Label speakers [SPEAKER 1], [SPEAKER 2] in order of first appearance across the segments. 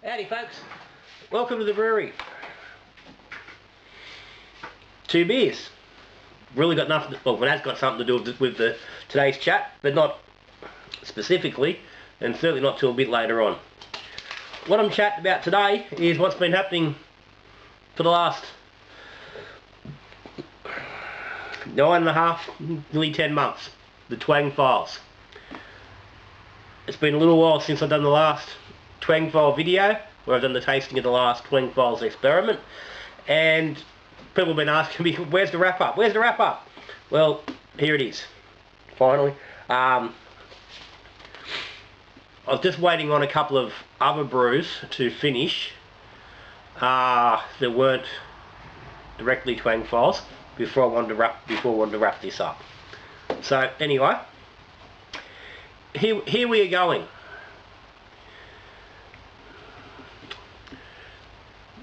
[SPEAKER 1] Howdy folks, welcome to the brewery. 2 beers. Really got nothing, well, it has got something to do with today's chat, but not specifically, and certainly not till a bit later on. What I'm chatting about today is what's been happening for the last 9.5, nearly 10 months. The Twang files. It's been a little while since I've done the last Twang file video, where I've done the tasting of the last Twang files experiment, and people have been asking me, where's the wrap up? Where's the wrap up? Well, here it is, finally. I was just waiting on a couple of other brews to finish that weren't directly Twang files before I wanted to wrap this up. So anyway, here we are going.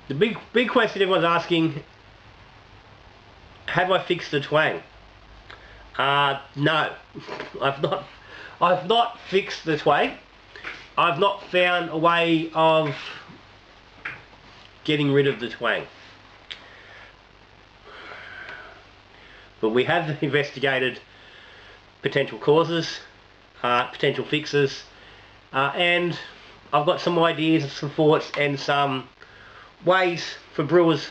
[SPEAKER 1] The big question everyone's asking: have I fixed the Twang? No, I've not fixed the Twang. I've not found a way of getting rid of the Twang. But we have investigated potential causes, potential fixes, and I've got some ideas and some thoughts and some ways for brewers,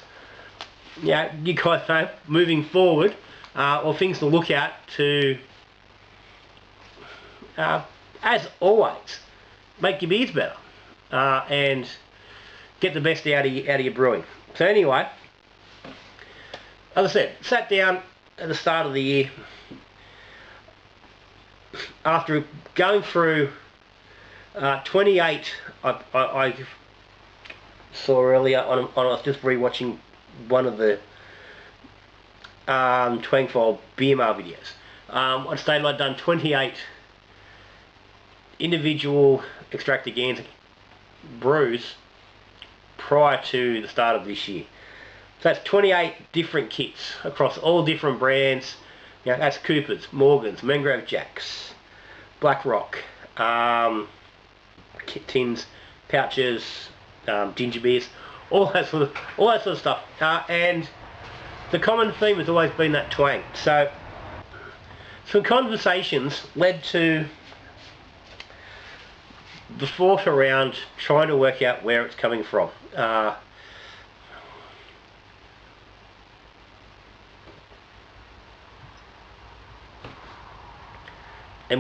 [SPEAKER 1] you guys know, moving forward, or things to look at to, as always, make your beers better and get the best out of your brewing. So anyway, as I said, sat down at the start of the year after going through 28. I saw earlier on I was just rewatching one of the Twang file beer mail videos. I stated I'd done 28 individual extravaganza brews prior to the start of this year. So that's 28 different kits across all different brands. That's Cooper's, Morgan's, Mangrove Jacks, Black Rock, tins, pouches, ginger beers, all that sort of stuff. And the common theme has always been that Twang. So some conversations led to the thought around trying to work out where it's coming from. And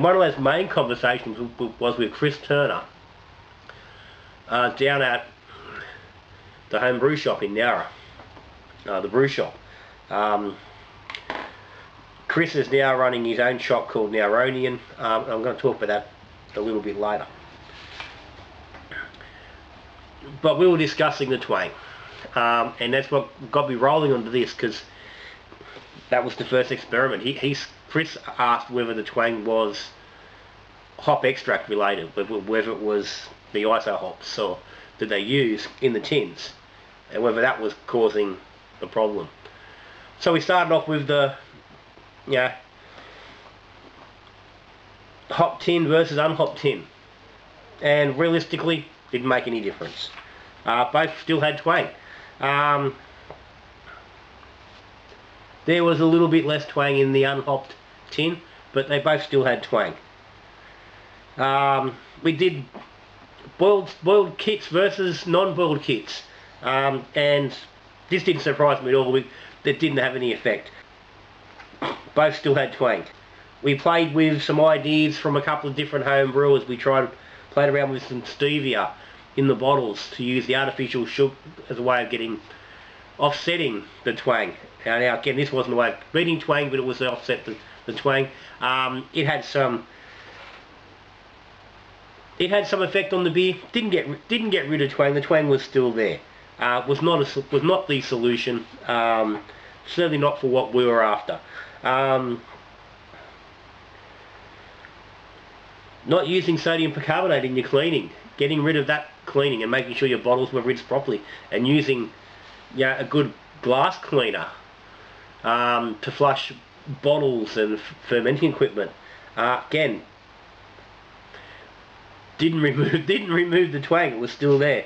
[SPEAKER 1] one of those main conversations was with Chris Turner down at the home brew shop in Nowra, the brew shop. Chris is now running his own shop called Nowronian. I'm going to talk about that a little bit later. But we were discussing the Twang, and that's what got me rolling onto this, because that was the first experiment. Chris asked whether the Twang was hop extract related, whether it was the ISO hops or that they use in the tins, and whether that was causing the problem. So we started off with the hop tin versus unhopped tin, and realistically didn't make any difference. Both still had Twang. There was a little bit less Twang in the unhopped tin, but they both still had Twang. We did boiled kits versus non-boiled kits, and this didn't surprise me at all. It didn't have any effect. Both still had Twang. We played with some ideas from a couple of different home brewers. We played around with some stevia in the bottles to use the artificial sugar as a way of offsetting the Twang. Now again, this wasn't a way of beating Twang, but it was to offset the Twang. It had some effect on the beer. Didn't get rid of Twang. The Twang was still there. Was not the solution. Certainly not for what we were after. Not using sodium percarbonate in your cleaning, getting rid of that cleaning and making sure your bottles were rinsed properly, and using a good glass cleaner to flush bottles and fermenting equipment. Again, didn't remove the Twang. It was still there.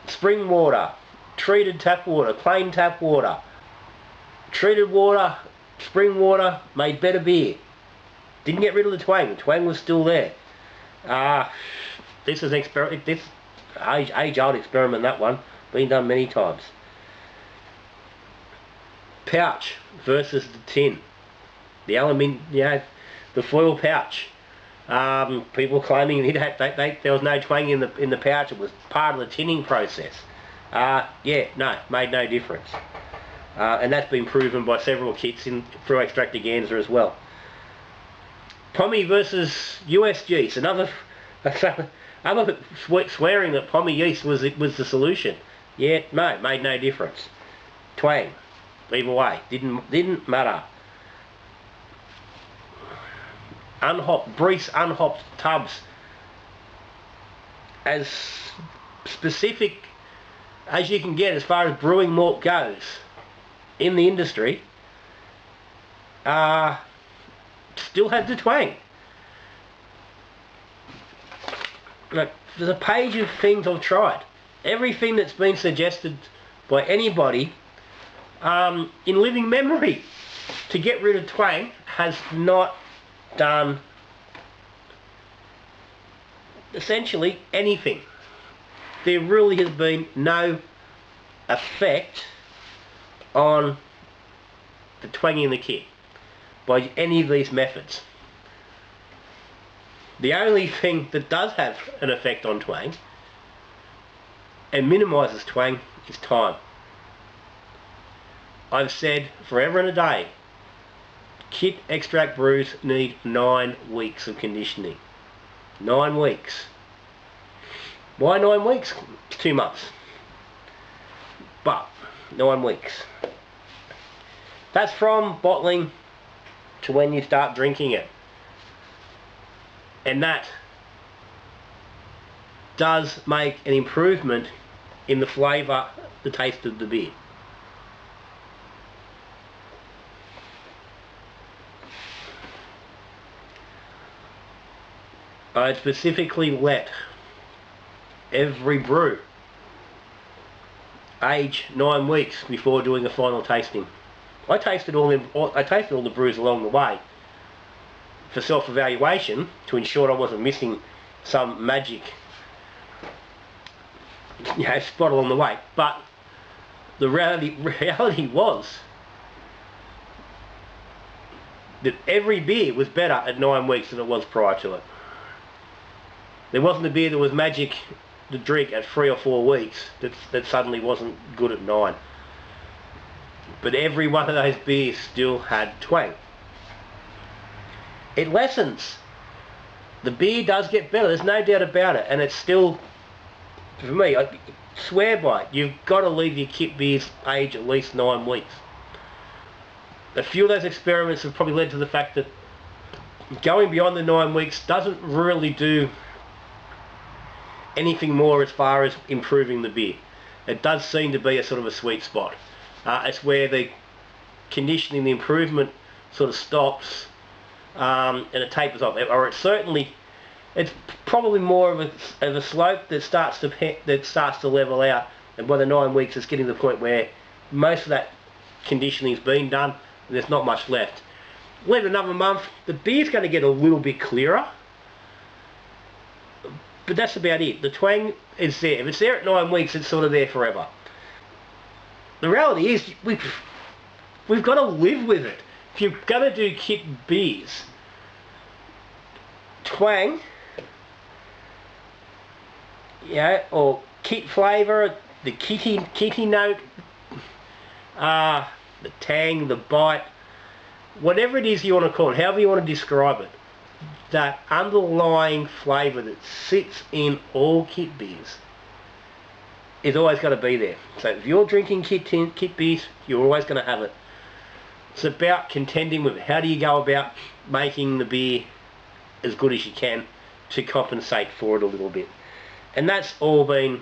[SPEAKER 1] spring water, treated tap water, plain tap water, treated water, spring water, made better beer. Didn't get rid of the twang. The twang was still there. This is an experiment. This age-old experiment. That one been done many times. Pouch versus the tin. The aluminium, the foil pouch. People claiming there was no twang in the pouch. It was part of the tinning process. No, made no difference. And that's been proven by several kits through extractaganza as well. Pommy versus USG. It's another swearing that Pommy yeast was the solution. No, made no difference. Twang, either way, didn't matter. Breeze unhopped tubs, as specific as you can get as far as brewing malt goes in the industry, still had the twang. Look, there's a page of things I've tried. Everything that's been suggested by anybody in living memory to get rid of twang has not done essentially anything. There really has been no effect on the twang in the kit by any of these methods. The only thing that does have an effect on twang and minimises twang is time. I've said forever and a day, kit extract brews need 9 weeks of conditioning. 9 weeks. Why 9 weeks? 2 months. But 9 weeks. That's from bottling to when you start drinking it. And that does make an improvement in the flavour, the taste of the beer. I specifically let every brew age 9 weeks before doing a final tasting. I tasted all the brews along the way for self-evaluation to ensure I wasn't missing some magic spot along the way. But the reality was that every beer was better at 9 weeks than it was prior to it. There wasn't a beer that was magic to drink at 3 or 4 weeks that suddenly wasn't good at 9. But every one of those beers still had twang. It lessens. The beer does get better, there's no doubt about it, and it's still, for me, I swear by it, you've got to leave your kit beers age at least 9 weeks. A few of those experiments have probably led to the fact that going beyond the 9 weeks doesn't really do anything more as far as improving the beer. It does seem to be a sort of a sweet spot. It's where the conditioning, the improvement sort of stops, and it tapers off. Or it's probably more of a slope that starts to level out, and by the 9 weeks it's getting to the point where most of that conditioning's been done and there's not much left. Leave it another month, the beer's going to get a little bit clearer, but that's about it. The twang is there. If it's there at 9 weeks, it's sort of there forever. The reality is we've got to live with it. If you're going to do kit beers, twang, or kit flavour, the kitty note, the tang, the bite, whatever it is you want to call it, however you want to describe it, that underlying flavour that sits in all kit beers is always going to be there. So if you're drinking kit beers, you're always going to have it. It's about contending with how do you go about making the beer as good as you can to compensate for it a little bit. And that's all been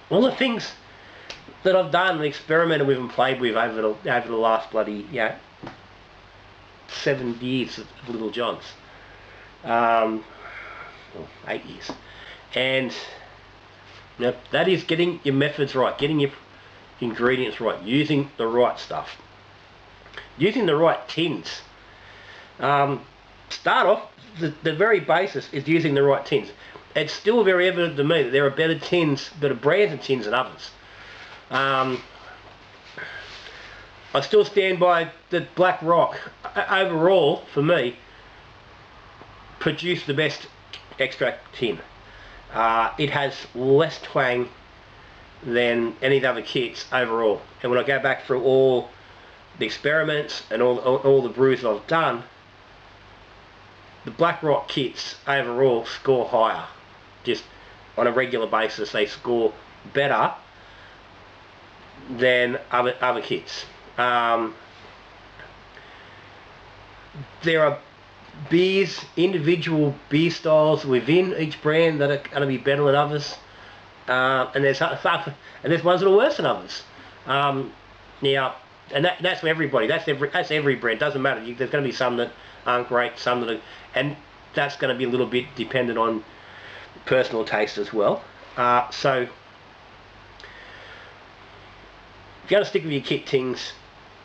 [SPEAKER 1] all the things that I've done and experimented with and played with over the last bloody 7 years of Little John's. 8 years. And Now, that is getting your methods right, getting your ingredients right, using the right stuff, using the right tins. Start off, the very basis is using the right tins. It's still very evident to me that there are better tins, better brands of tins than others. I still stand by that Black Rock, overall, for me, produced the best extract tin. It has less twang than any of the other kits overall. And when I go back through all the experiments and all the brews that I've done, the Black Rock kits overall score higher. Just on a regular basis, they score better than other kits. There are beers, individual beer styles within each brand that are going to be better than others, and there's ones that are worse than others. Now, and that's for everybody. That's every brand. Doesn't matter. There's going to be some that aren't great, some that are, and that's going to be a little bit dependent on personal taste as well. So if you're going to stick with your kit tins,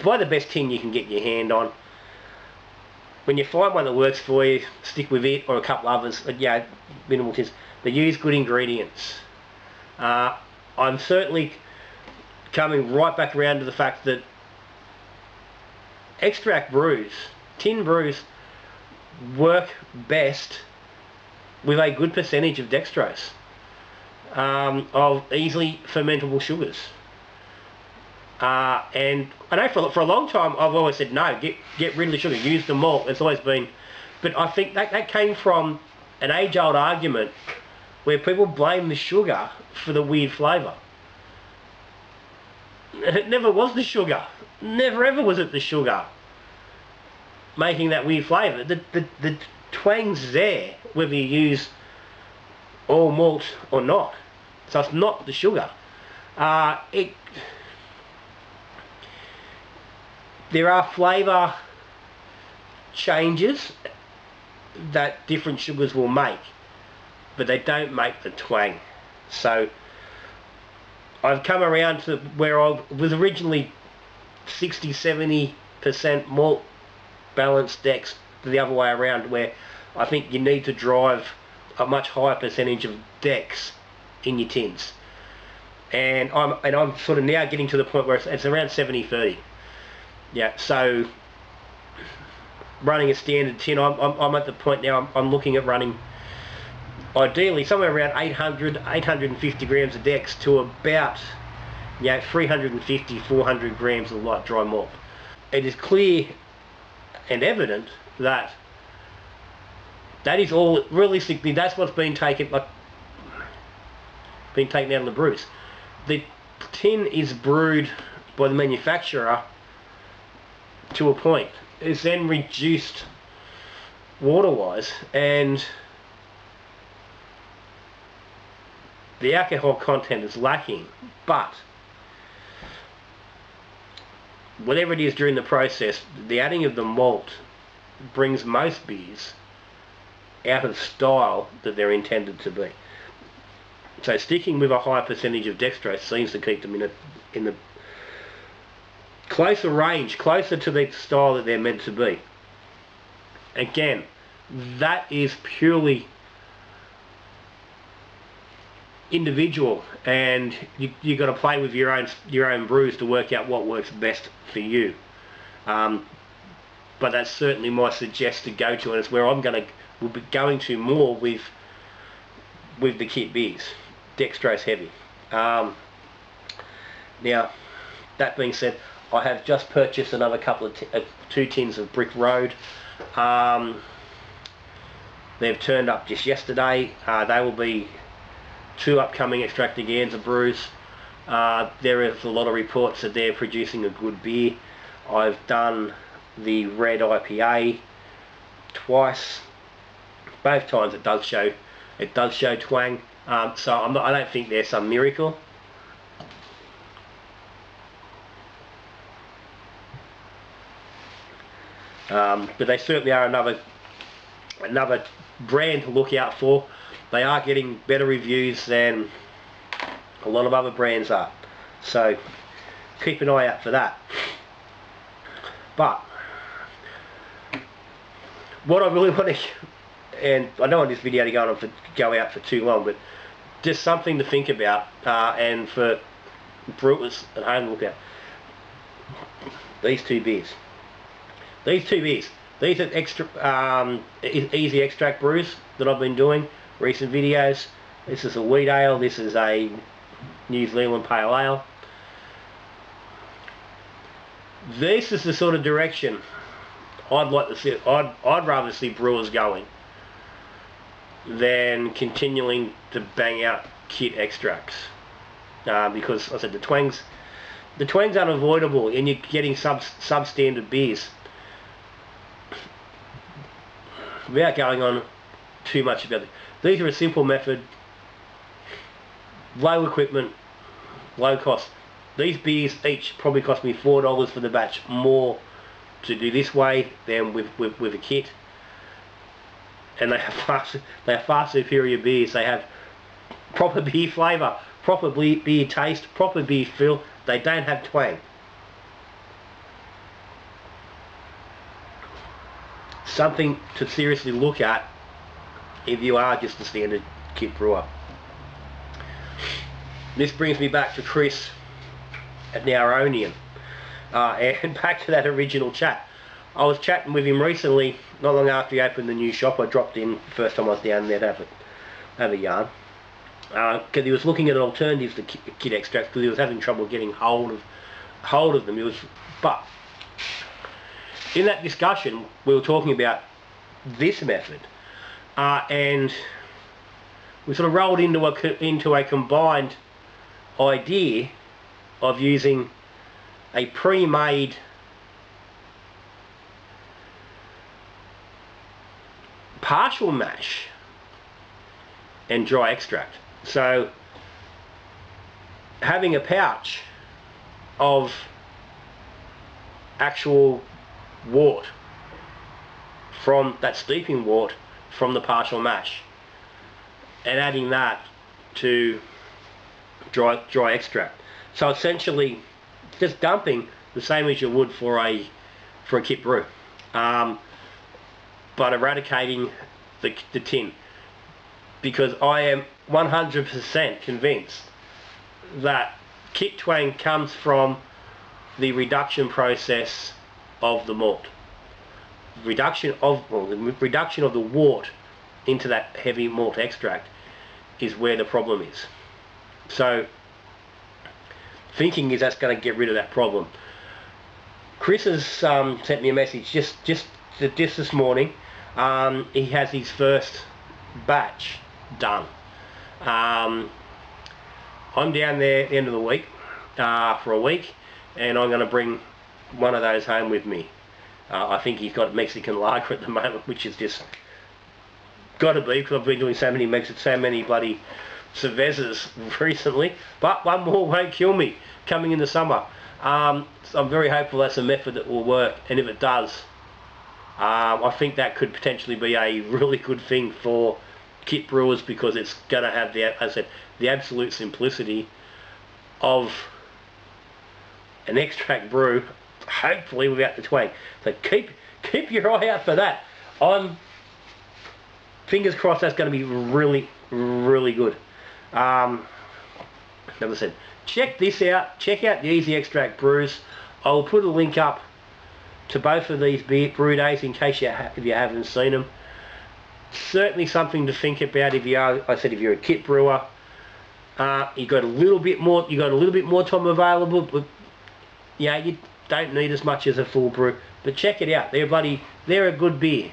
[SPEAKER 1] buy the best tin you can get your hand on. When you find one that works for you, stick with it, or a couple others. Yeah, minimal tins. But use good ingredients. I'm certainly coming right back around to the fact that extract brews, tin brews, work best with a good percentage of dextrose, of easily fermentable sugars. And I know for a long time I've always said no, get rid of the sugar, use the malt. It's always been, but I think that came from an age-old argument where people blame the sugar for the weird flavour. It never was the sugar. Never ever was it the sugar making that weird flavour. The twang's there whether you use all malt or not. So it's not the sugar. There are flavour changes that different sugars will make, but they don't make the twang. So I've come around to where I was originally 60-70% malt balanced dex, to the other way around, where I think you need to drive a much higher percentage of dex in your tins. And I'm sort of now getting to the point where it's around 70-30. Yeah, so running a standard tin, I'm at the point now I'm looking at running ideally somewhere around 850 grams of dex to about 350-400 grams of light dry malt. It is clear and evident that is all, realistically, that's what's been taken out of the brews. The tin is brewed by the manufacturer to a point. It's then reduced water-wise, and the alcohol content is lacking, but whatever it is during the process, the adding of the malt brings most beers out of style that they're intended to be. So sticking with a high percentage of dextrose seems to keep them in the closer range, closer to the style that they're meant to be. Again, that is purely individual, and you got to play with your own brews to work out what works best for you. But that's certainly my suggested go-to, and it's where we'll be going to more with the kit beers, dextrose heavy. Now, that being said, I have just purchased another couple of 2 tins of Brick Road. They've turned up just yesterday. They will be 2 upcoming extravaganza brews. There is a lot of reports that they're producing a good beer. I've done the red IPA twice. Both times it does show twang. So I don't think there's some miracle. But they certainly are another brand to look out for. They are getting better reviews than A lot of other brands are. So keep an eye out for that. But what I really want to, and I don't want this video to go out for too long, but just something to think about, and for brewers at home to look at. These two beers. These are extra easy extract brews that I've been doing recent videos. This is a wheat ale. This is a New Zealand pale ale. This is the sort of direction I'd like to see. I'd rather see brewers going than continuing to bang out kit extracts, because I said the twang's unavoidable, and you're getting substandard beers. Without going on too much about it, these are a simple method, low equipment, low cost. These beers each probably cost me $4 for the batch, more to do this way than with a kit. And they are far superior beers. They have proper beer flavour, proper beer taste, proper beer feel. They don't have twang. Something to seriously look at if you are just a standard kit brewer. This brings me back to Chris at Narronian, and back to that original chat. I was chatting with him recently, not long after he opened the new shop. I dropped in the first time I was down there to have a yarn, because he was looking at alternatives to kit extracts, because he was having trouble getting hold of them. But in that discussion we were talking about this method, and we sort of rolled into a combined idea of using a pre-made partial mash and dry extract. So having a pouch of actual wort from that steeping wort from the partial mash, and adding that to dry extract. So essentially just dumping the same as you would for a kit brew, but eradicating the tin, because I am 100% convinced that kit twang comes from the reduction process of the malt. The reduction of the wort into that heavy malt extract is where the problem is. So thinking is that's going to get rid of that problem. Chris has sent me a message just this morning. He has his first batch done. I'm down there at the end of the week for a week, and I'm going to bring one of those home with me. I think he's got Mexican lager at the moment, which is just got to be, because I've been doing so many bloody cervezas recently. But one more won't kill me coming in the summer. So I'm very hopeful that's a method that will work, and if it does, I think that could potentially be a really good thing for kit brewers, because it's going to have as I said, the absolute simplicity of an extract brew, hopefully without the twang. So keep your eye out for that. I'm fingers crossed that's going to be really, really good. As I said, check this out. Check out the Easy Extract brews. I'll put a link up to both of these brew days in case if you haven't seen them. Certainly something to think about if you are. I said if you're a kit brewer, you got a little bit more. You got a little bit more time available, but yeah, you don't need as much as a full brew. But check it out. They're a good beer.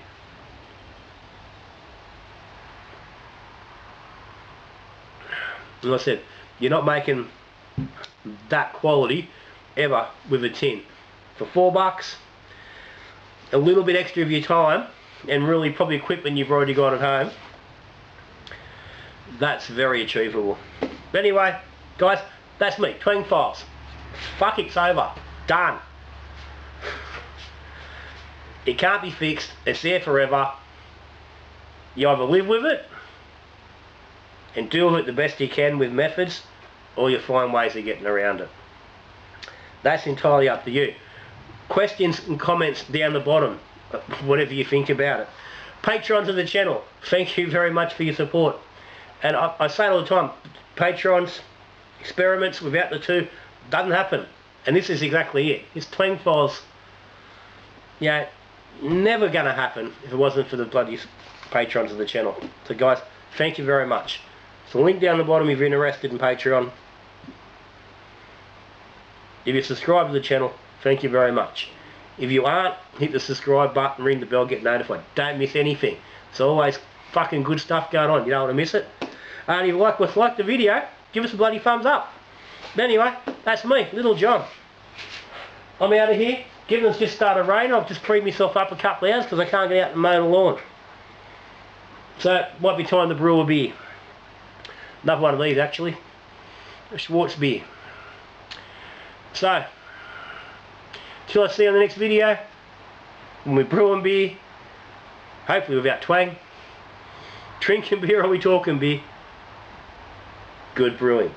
[SPEAKER 1] As I said, you're not making that quality ever with a tin. For $4, a little bit extra of your time, and really probably equipment you've already got at home, that's very achievable. But anyway, guys, that's me, Twang Files. Fuck, it's over. Done. It can't be fixed. It's there forever. You either live with it and deal with it the best you can with methods, or you find ways of getting around it. That's entirely up to you. Questions and comments down the bottom, whatever you think about it. Patrons of the channel, thank you very much for your support. And I say it all the time, Patrons, experiments without the two, doesn't happen. And this is exactly it. This twang files, you know, never going to happen if it wasn't for the bloody Patrons of the channel. So guys, thank you very much. So link down the bottom if you're interested in Patreon. If you subscribe to the channel, thank you very much. If you aren't, hit the subscribe button, ring the bell, get notified. Don't miss anything. There's always fucking good stuff going on. You don't want to miss it. And if you like the video, give us a bloody thumbs up. But anyway, that's me, Little John. I'm out of here. Given it's just started raining, I've just freed myself up a couple of hours because I can't get out and mow the lawn. So it might be time to brew a beer. Another one of these actually. A Schwartz beer. So, till I see you on the next video, when we're brewing beer, hopefully without twang, drinking beer or we talking beer, good brewing.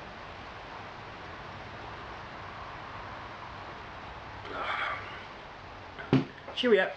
[SPEAKER 1] Cheerio.